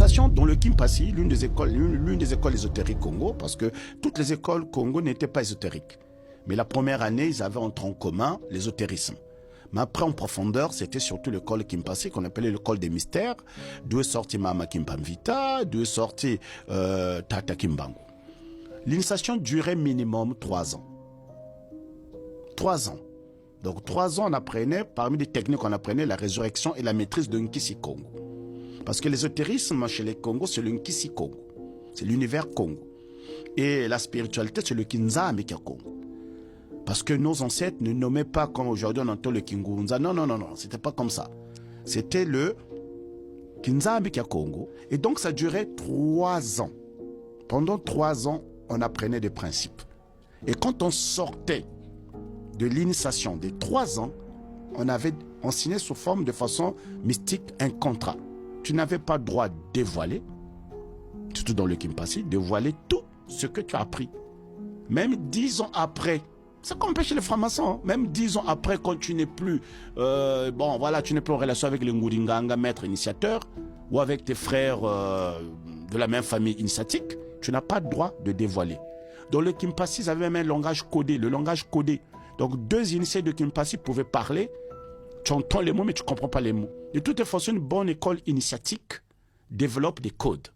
L'initiation dans le Kimpasi, l'une des écoles ésotériques Congo, parce que toutes les écoles Congo n'étaient pas ésotériques. Mais la première année, ils avaient en tronc commun l'ésotérisme. Mais après, en profondeur, c'était surtout l'école Kimpasi, qu'on appelait l'école des mystères, d'où est sorti Mama Kimpamvita, d'où est sorti Tata Kimbangu. L'initiation durait minimum 3 ans. 3 ans. Donc 3 ans, on apprenait, parmi les techniques qu'on apprenait, la résurrection et la maîtrise de Nkisi Congo. Parce que l'ésotérisme chez les Congos, c'est le Nkisi Congo. C'est l'univers Congo. Et la spiritualité, c'est le Kinzambi Congo. Parce que nos ancêtres ne nommaient pas comme aujourd'hui on entend le Kingunza. Non, non, non, non, c'était pas comme ça. C'était le Kinzambi Congo. Et donc ça durait 3 ans. Pendant 3 ans, on apprenait des principes. Et quand on sortait de l'initiation des 3 ans, on signait sous forme de façon mystique un contrat. Tu n'avais pas le droit de dévoiler, surtout dans le Kimpasi, dévoiler tout ce que tu as appris. Même 10 ans après, c'est comme chez les francs-maçons, hein. Même 10 ans après, quand tu n'es plus, tu n'es plus en relation avec les Nguringanga, maître initiateur, ou avec tes frères de la même famille initiatique, tu n'as pas le droit de dévoiler. Dans le Kimpasi, ils avaient même un langage codé, le langage codé. Donc 2 initiés de Kimpasi pouvaient parler, tu entends les mots mais tu ne comprends pas les mots. De toute façon, une bonne école initiatique développe des codes.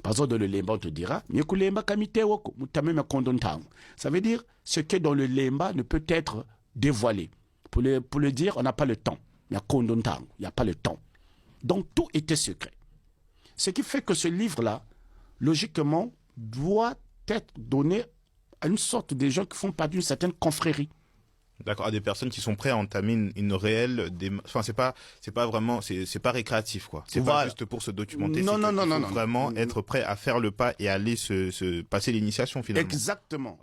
Par exemple, dans le Lemba, on te dira, ça veut dire ce qui est dans le Lemba ne peut être dévoilé. Pour le dire, on n'a pas le temps. Il n'y a pas le temps. Donc tout était secret. Ce qui fait que ce livre-là, logiquement, doit être donné à une sorte de gens qui font partie d'une certaine confrérie. D'accord, à des personnes qui sont prêtes à entamer une réelle... Enfin, c'est pas vraiment... C'est pas récréatif, quoi. C'est pas juste pour se documenter. Non, non, non, non. Vraiment être prêt à faire le pas et aller passer l'initiation, finalement. Exactement.